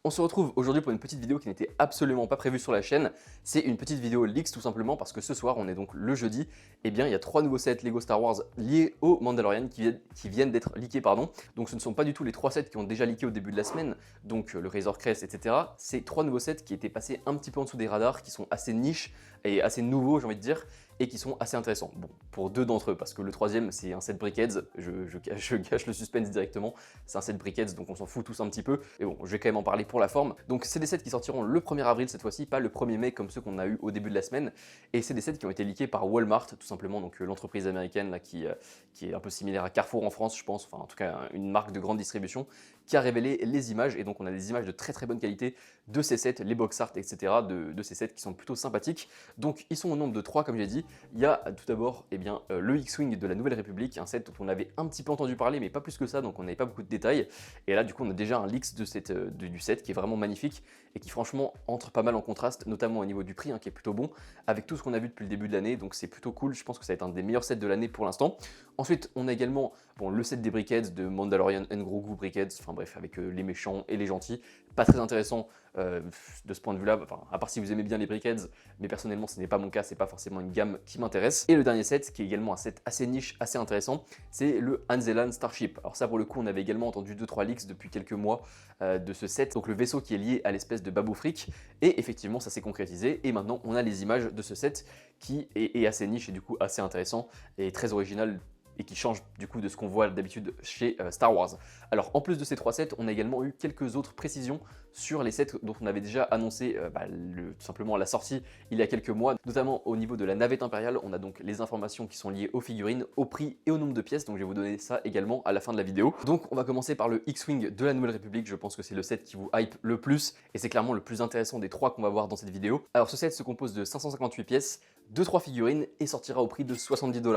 On se retrouve aujourd'hui pour une petite vidéo qui n'était absolument pas prévue sur la chaîne. C'est une petite vidéo leaks tout simplement parce que ce soir, on est donc le jeudi, et bien il y a 3 nouveaux sets Lego Star Wars liés au Mandalorian qui viennent d'être leakés, pardon. Donc ce ne sont pas du tout les 3 sets qui ont déjà leaké au début de la semaine, donc le Razor Crest, etc. C'est 3 nouveaux sets qui étaient passés un petit peu en dessous des radars, qui sont assez niches et assez nouveaux, j'ai envie de dire, et qui sont assez intéressants. Bon, pour 2 d'entre eux, parce que le troisième, c'est un set Brickheads, je cache le suspense directement, c'est un set Brickheads, donc on s'en fout tous un petit peu, et bon, je vais quand même en parler pour la forme. Donc c'est des sets qui sortiront le 1er avril cette fois-ci, pas le 1er mai comme ceux qu'on a eu au début de la semaine, et c'est des sets qui ont été leakés par Walmart, tout simplement, donc l'entreprise américaine là, qui est un peu similaire à Carrefour en France, je pense, enfin en tout cas une marque de grande distribution, qui a révélé les images, et donc on a des images de très très bonne qualité de ces sets, les box art, etc., de ces sets qui sont plutôt sympathiques. Donc ils sont au nombre de 3 comme j'ai dit. Il y a tout d'abord le X-Wing de la Nouvelle République, un set dont on avait un petit peu entendu parler, mais pas plus que ça, donc on n'avait pas beaucoup de détails. Et là, du coup, on a déjà un leaks du set qui est vraiment magnifique et qui, franchement, entre pas mal en contraste, notamment au niveau du prix, hein, qui est plutôt bon, avec tout ce qu'on a vu depuis le début de l'année. Donc c'est plutôt cool. Je pense que ça va être un des meilleurs sets de l'année pour l'instant. Ensuite, on a également le set des Brickheads de Mandalorian and Grogu Brickheads, enfin bref, avec les méchants et les gentils. Pas très intéressant de ce point de vue-là, enfin, à part si vous aimez bien les Brickheads, mais personnellement, ce n'est pas mon cas, c'est pas forcément une gamme qui m'intéresse. Et le dernier set, qui est également un set assez niche, assez intéressant, c'est le Anzellan Starship. Alors ça, pour le coup, on avait également entendu 2-3 leaks depuis quelques mois de ce set, donc le vaisseau qui est lié à l'espèce de Babu Frick, et effectivement, ça s'est concrétisé, et maintenant, on a les images de ce set qui est assez niche et du coup assez intéressant et très original, et qui change du coup de ce qu'on voit d'habitude chez Star Wars. Alors en plus de ces 3 sets, on a également eu quelques autres précisions sur les sets dont on avait déjà annoncé tout simplement la sortie il y a quelques mois, notamment au niveau de la navette impériale. On a donc les informations qui sont liées aux figurines, au prix et au nombre de pièces, donc je vais vous donner ça également à la fin de la vidéo. Donc on va commencer par le X-Wing de la Nouvelle République. Je pense que c'est le set qui vous hype le plus et c'est clairement le plus intéressant des 3 qu'on va voir dans cette vidéo. Alors ce set se compose de 558 pièces, 2-3 figurines et sortira au prix de 70 $.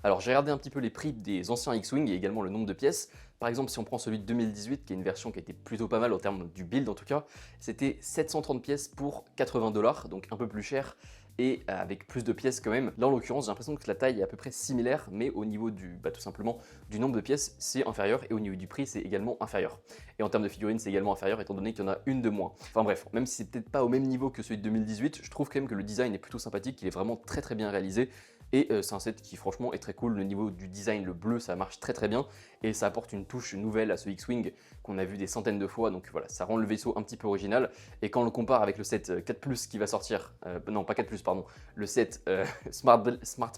Alors j'ai regardé un petit peu les prix des anciens X-Wing et également le nombre de pièces. Par exemple, si on prend celui de 2018, qui est une version qui était plutôt pas mal en termes du build en tout cas, c'était 730 pièces pour 80 $, donc un peu plus cher et avec plus de pièces quand même. Là en l'occurrence, j'ai l'impression que la taille est à peu près similaire, mais au niveau tout simplement du nombre de pièces, c'est inférieur, et au niveau du prix, c'est également inférieur. Et en termes de figurines, c'est également inférieur, étant donné qu'il y en a une de moins. Enfin bref, même si c'est peut-être pas au même niveau que celui de 2018, je trouve quand même que le design est plutôt sympathique, qu'il est vraiment très très bien réalisé. Et c'est un set qui franchement est très cool. Le niveau du design, le bleu, ça marche très très bien. Et ça apporte une touche nouvelle à ce X-Wing qu'on a vu des centaines de fois. Donc voilà, ça rend le vaisseau un petit peu original. Et quand on le compare avec le set 4+, qui va sortir, non pas 4+, pardon, le set Smart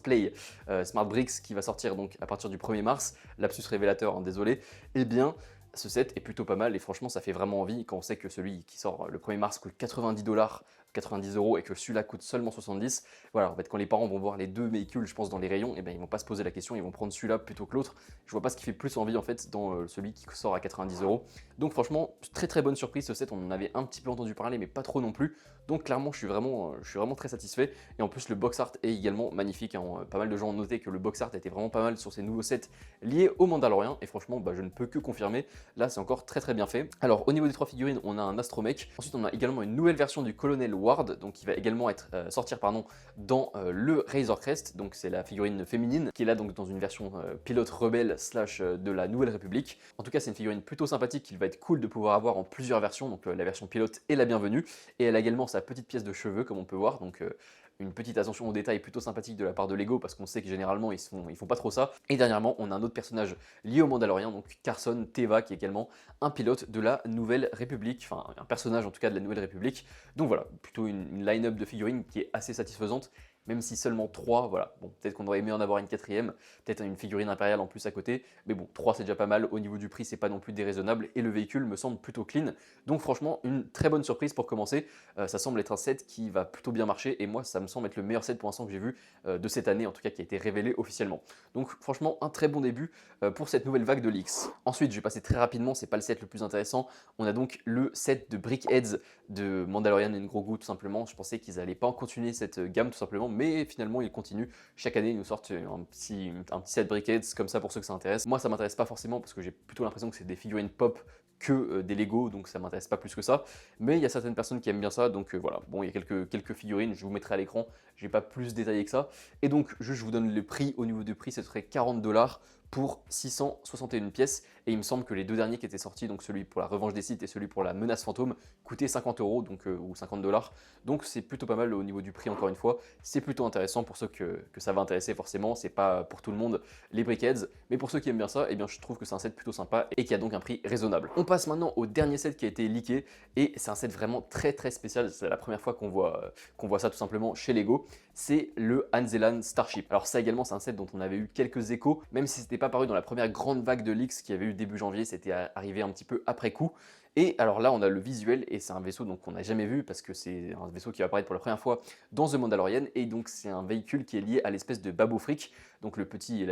Play, Smart Bricks qui va sortir donc à partir du 1er mars, lapsus révélateur, hein, désolé, eh bien ce set est plutôt pas mal et franchement ça fait vraiment envie quand on sait que celui qui sort le 1er mars coûte 90 $, 90 € et que celui-là coûte seulement 70. Voilà, en fait quand les parents vont voir les 2 véhicules, je pense, dans les rayons, et ben ils vont pas se poser la question, ils vont prendre celui-là plutôt que l'autre. Je vois pas ce qui fait plus envie en fait dans celui qui sort à 90 €. Donc franchement, très très bonne surprise ce set, on en avait un petit peu entendu parler mais pas trop non plus. Donc clairement je suis vraiment très satisfait, et en plus le box art est également magnifique, hein. Pas mal de gens ont noté que le box art était vraiment pas mal sur ces nouveaux sets liés au Mandalorian, et franchement je ne peux que confirmer. Là, c'est encore très très bien fait. Alors, au niveau des 3 figurines, on a un astromech. Ensuite, on a également une nouvelle version du colonel Ward, donc qui va également sortir dans le Razor Crest. Donc, c'est la figurine féminine qui est là donc dans une version pilote rebelle slash de la Nouvelle République. En tout cas, c'est une figurine plutôt sympathique qu'il va être cool de pouvoir avoir en plusieurs versions. Donc, la version pilote est la bienvenue. Et elle a également sa petite pièce de cheveux, comme on peut voir. Donc, une petite attention aux détails plutôt sympathique de la part de Lego, parce qu'on sait que généralement ils font pas trop ça. Et dernièrement, on a un autre personnage lié au Mandalorian, donc Carson Teva, qui est également un pilote de la Nouvelle République, enfin un personnage en tout cas de la Nouvelle République. Donc voilà, plutôt une line-up de figurines qui est assez satisfaisante, même si seulement 3, voilà. Bon, peut-être qu'on aurait aimé en avoir une 4ème, peut-être une figurine impériale en plus à côté, mais bon, 3 c'est déjà pas mal. Au niveau du prix, c'est pas non plus déraisonnable, et le véhicule me semble plutôt clean. Donc franchement, une très bonne surprise pour commencer. Ça semble être un set qui va plutôt bien marcher, et moi ça me semble être le meilleur set pour l'instant que j'ai vu de cette année, en tout cas qui a été révélé officiellement. Donc franchement, un très bon début pour cette nouvelle vague de leaks. Ensuite, je vais passer très rapidement, c'est pas le set le plus intéressant. On a donc le set de Brickheads de Mandalorian and Grogu, tout simplement. Je pensais qu'ils allaient pas en continuer cette gamme tout simplement, mais finalement ils continuent. Chaque année ils nous sortent un petit set Brickheads comme ça pour ceux que ça intéresse. Moi ça m'intéresse pas forcément parce que j'ai plutôt l'impression que c'est des figurines pop que des Lego, donc ça m'intéresse pas plus que ça. Mais il y a certaines personnes qui aiment bien ça, donc voilà. Bon, il y a quelques figurines, je vous mettrai à l'écran, j'ai pas plus détaillé que ça. Et donc, je vous donne le prix. Au niveau du prix, ce serait 40 $ pour 661 pièces. Et il me semble que les deux derniers qui étaient sortis, donc celui pour la revanche des Sith et celui pour la menace fantôme, coûtaient 50 euros donc, ou 50 dollars. Donc c'est plutôt pas mal au niveau du prix, encore une fois. C'est plutôt intéressant pour ceux que ça va intéresser forcément. C'est pas pour tout le monde les Brickheads, mais pour ceux qui aiment bien ça, eh bien je trouve que c'est un set plutôt sympa et qui a donc un prix raisonnable. On passe maintenant au dernier set qui a été leaké et c'est un set vraiment très spécial. C'est la première fois qu'on voit ça tout simplement chez Lego. C'est le Anzelan Starship. Alors ça également, c'est un set dont on avait eu quelques échos, même si c'était pas paru dans la première grande vague de leaks qui avait eu début janvier, c'était arrivé un petit peu après coup. Et alors là, on a le visuel et c'est un vaisseau qu'on n'a jamais vu parce que c'est un vaisseau qui va apparaître pour la première fois dans The Mandalorian et donc c'est un véhicule qui est lié à l'espèce de Babu Frick, donc le petit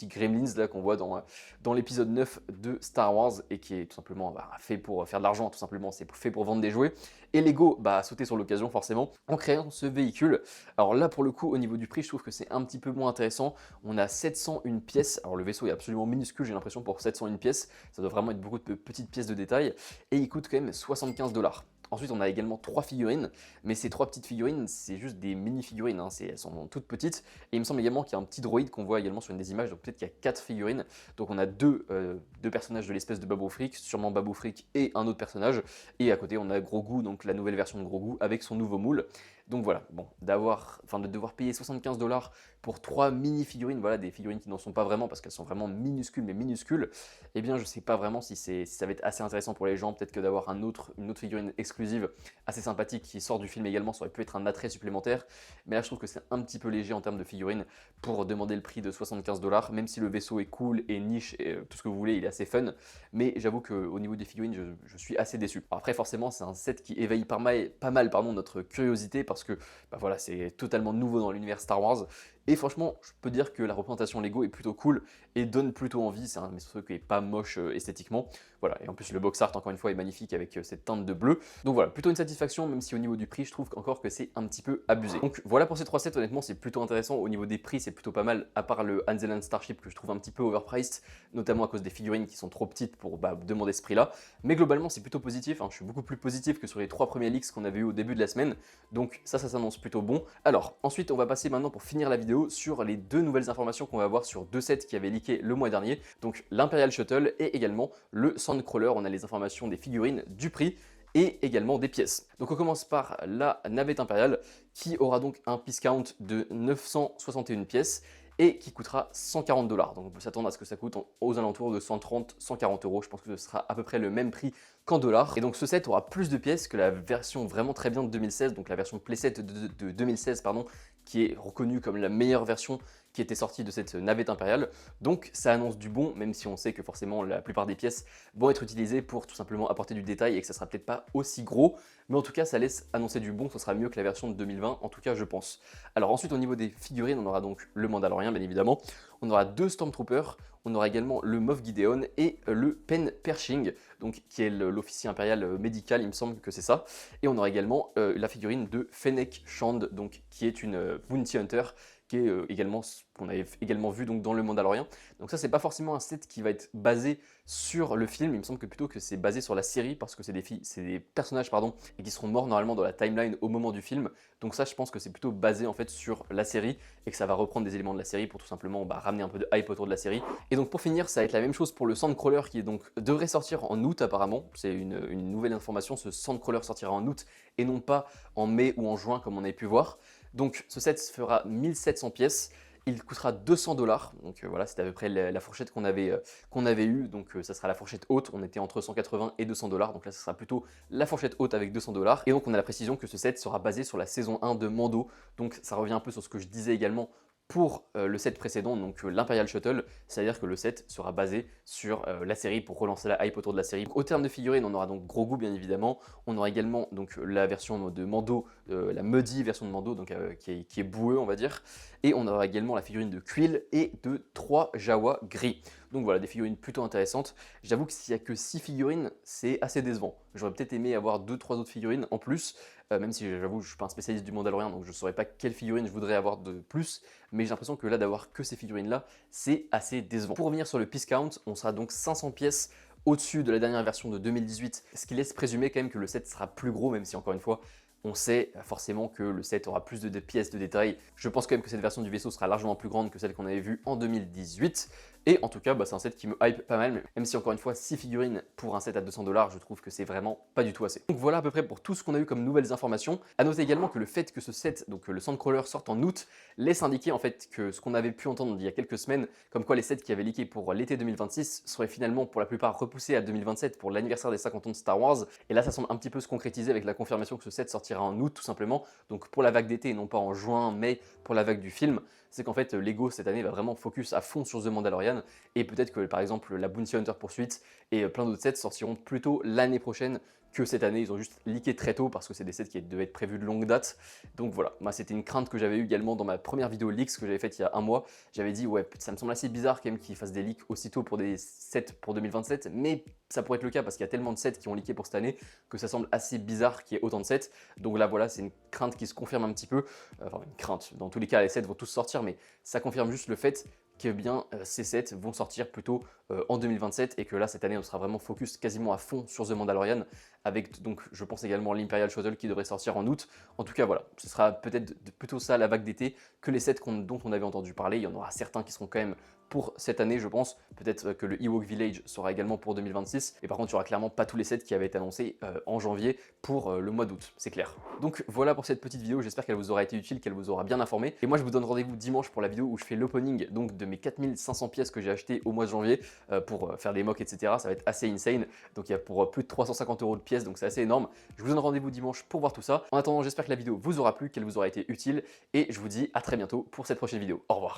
Gremlins là qu'on voit dans l'épisode 9 de Star Wars et qui est tout simplement fait pour faire de l'argent, tout simplement, c'est fait pour vendre des jouets. Et Lego a sauté sur l'occasion forcément en créant ce véhicule. Alors là pour le coup au niveau du prix je trouve que c'est un petit peu moins intéressant. On a 701 pièces, alors le vaisseau est absolument minuscule j'ai l'impression pour 701 pièces, ça doit vraiment être beaucoup de petites pièces de détail et il coûte quand même 75 dollars. Ensuite, on a également 3 figurines, mais ces 3 petites figurines, c'est juste des mini-figurines, hein, elles sont toutes petites. Et il me semble également qu'il y a un petit droïde qu'on voit également sur une des images, donc peut-être qu'il y a 4 figurines. Donc on a deux personnages de l'espèce de Babu Frick, sûrement Babu Frick et un autre personnage. Et à côté, on a Grogu, donc la nouvelle version de Grogu, avec son nouveau moule. Donc voilà, bon, de devoir payer 75 dollars pour 3 mini-figurines, voilà, des figurines qui n'en sont pas vraiment parce qu'elles sont vraiment minuscules, mais minuscules, eh bien je sais pas vraiment si ça va être assez intéressant pour les gens, peut-être que d'avoir une autre figurine exclusive assez sympathique qui sort du film également, ça aurait pu être un attrait supplémentaire, mais là je trouve que c'est un petit peu léger en termes de figurines pour demander le prix de 75 dollars, même si le vaisseau est cool et niche et tout ce que vous voulez, il est assez fun, mais j'avoue qu'au niveau des figurines, je suis assez déçu. Alors après forcément c'est un set qui éveille pas mal notre curiosité parce que voilà, c'est totalement nouveau dans l'univers Star Wars. Et franchement, je peux dire que la représentation Lego est plutôt cool et donne plutôt envie. C'est un vaisseau qui est pas moche esthétiquement. Voilà, et en plus le box art encore une fois est magnifique avec cette teinte de bleu. Donc voilà, plutôt une satisfaction, même si au niveau du prix, je trouve encore que c'est un petit peu abusé. Donc voilà pour ces 3 sets, honnêtement, c'est plutôt intéressant. Au niveau des prix, c'est plutôt pas mal, à part le Anzelan Starship que je trouve un petit peu overpriced, notamment à cause des figurines qui sont trop petites pour demander ce prix-là. Mais globalement, c'est plutôt positif. Hein. Je suis beaucoup plus positif que sur les 3 premiers leaks qu'on avait eu au début de la semaine. Donc ça s'annonce plutôt bon. Alors, ensuite, on va passer maintenant pour finir la vidéo sur les 2 nouvelles informations qu'on va avoir sur 2 sets qui avaient leaké le mois dernier. Donc l'Imperial Shuttle et également le Sandcrawler. On a les informations des figurines, du prix et également des pièces. Donc on commence par la navette impériale qui aura donc un piece count de 961 pièces et qui coûtera 140 dollars. Donc on peut s'attendre à ce que ça coûte aux alentours de 130-140 euros. Je pense que ce sera à peu près le même prix qu'en dollars. Et donc ce set aura plus de pièces que la version vraiment très bien de 2016, donc la version playset de 2016, pardon, qui est reconnue comme la meilleure version qui était sortie de cette navette impériale. Donc ça annonce du bon, même si on sait que forcément la plupart des pièces vont être utilisées pour tout simplement apporter du détail et que ça sera peut-être pas aussi gros. Mais en tout cas, ça laisse annoncer du bon, ce sera mieux que la version de 2020, en tout cas je pense. Alors ensuite, au niveau des figurines, on aura donc le Mandalorian, bien évidemment. On aura 2 Stormtroopers, on aura également le Moff Gideon et le Pen Pershing, donc qui est l'officier impérial médical, il me semble que c'est ça. Et on aura également la figurine de Fennec Shand, donc qui est une Bounty Hunter, qui est également qu'on avait également vu donc dans le Mandalorian. Donc ça c'est pas forcément un set qui va être basé sur le film, il me semble que plutôt que c'est basé sur la série parce que c'est des personnages pardon et qui seront morts normalement dans la timeline au moment du film. Donc ça je pense que c'est plutôt basé en fait sur la série et que ça va reprendre des éléments de la série pour tout simplement ramener un peu de hype autour de la série. Et donc pour finir, ça va être la même chose pour le Sandcrawler qui devrait sortir en août apparemment. C'est une nouvelle information, ce Sandcrawler sortira en août et non pas en mai ou en juin comme on avait pu voir. Donc ce set fera 1700 pièces, il coûtera 200 dollars, donc voilà, c'était à peu près la fourchette qu'on avait eue, donc ça sera la fourchette haute, on était entre 180 et 200 dollars, donc là ça sera plutôt la fourchette haute avec 200 dollars. Et donc on a la précision que ce set sera basé sur la saison 1 de Mando, donc ça revient un peu sur ce que je disais également pour le set précédent, donc l'Imperial Shuttle, c'est-à-dire que le set sera basé sur la série pour relancer la hype autour de la série. Au terme de figurines, on aura donc Grogu bien évidemment, on aura également donc la version de Mando, la muddy version de Mando, donc qui est boueux on va dire, et on aura également la figurine de Quill et de 3 Jawa gris. Donc voilà, des figurines plutôt intéressantes. J'avoue que s'il n'y a que 6 figurines, c'est assez décevant. J'aurais peut-être aimé avoir 2-3 autres figurines en plus, même si j'avoue je suis pas un spécialiste du Mandalorian, donc je ne saurais pas quelle figurine je voudrais avoir de plus, mais j'ai l'impression que là d'avoir que ces figurines là, c'est assez décevant. Pour revenir sur le piece count, on sera donc 500 pièces au-dessus de la dernière version de 2018, ce qui laisse présumer quand même que le set sera plus gros, même si encore une fois, On sait forcément que le set aura plus de pièces de détail. Je pense quand même que cette version du vaisseau sera largement plus grande que celle qu'on avait vue en 2018. Et en tout cas, c'est un set qui me hype pas mal, même si encore une fois, 6 figurines pour un set à 200 $, je trouve que c'est vraiment pas du tout assez. Donc voilà à peu près pour tout ce qu'on a eu comme nouvelles informations. À noter également que le fait que ce set, donc le Sandcrawler, sorte en août, laisse indiquer en fait que ce qu'on avait pu entendre il y a quelques semaines, comme quoi les sets qui avaient leaké pour l'été 2026 seraient finalement pour la plupart repoussés à 2027 pour l'anniversaire des 50 ans de Star Wars. Et là, ça semble un petit peu se concrétiser avec la confirmation que ce set sortira en août tout simplement, donc pour la vague d'été et non pas en juin, mai pour la vague du film. C'est qu'en fait Lego cette année va vraiment focus à fond sur The Mandalorian et peut-être que par exemple la Bounty Hunter Poursuite et plein d'autres sets sortiront plutôt l'année prochaine que cette année. Ils ont juste leaké très tôt parce que c'est des sets qui devaient être prévus de longue date. Donc voilà, moi c'était une crainte que j'avais eue également dans ma première vidéo leaks que j'avais faite il y a un mois. J'avais dit ouais, ça me semble assez bizarre quand même qu'ils fassent des leaks aussitôt pour des sets pour 2027, mais ça pourrait être le cas parce qu'il y a tellement de sets qui ont leaké pour cette année que ça semble assez bizarre qu'il y ait autant de sets. Donc là voilà, c'est une crainte qui se confirme un petit peu. Enfin une crainte, dans tous les cas les sets vont tous sortir, mais ça confirme juste le fait que bien ces sets vont sortir plutôt en 2027 et que là cette année on sera vraiment focus quasiment à fond sur The Mandalorian avec donc je pense également l'Imperial Shuttle qui devrait sortir en août. En tout cas voilà, ce sera peut-être plutôt ça la vague d'été que les sets dont on avait entendu parler. Il y en aura certains qui seront quand même pour cette année je pense, peut-être que le Ewok Village sera également pour 2026 et par contre il n'y aura clairement pas tous les sets qui avaient été annoncés en janvier pour le mois d'août, c'est clair. Donc voilà pour cette petite vidéo, j'espère qu'elle vous aura été utile, qu'elle vous aura bien informé et moi je vous donne rendez-vous dimanche pour la vidéo où je fais l'opening donc de mes 4500 pièces que j'ai achetées au mois de janvier pour faire des mocks etc. Ça va être assez insane, donc il y a pour plus de 350 € de pièces, donc c'est assez énorme. Je vous donne rendez-vous dimanche pour voir tout ça. En attendant, j'espère que la vidéo vous aura plu, qu'elle vous aura été utile et je vous dis à très bientôt pour cette prochaine vidéo. Au revoir.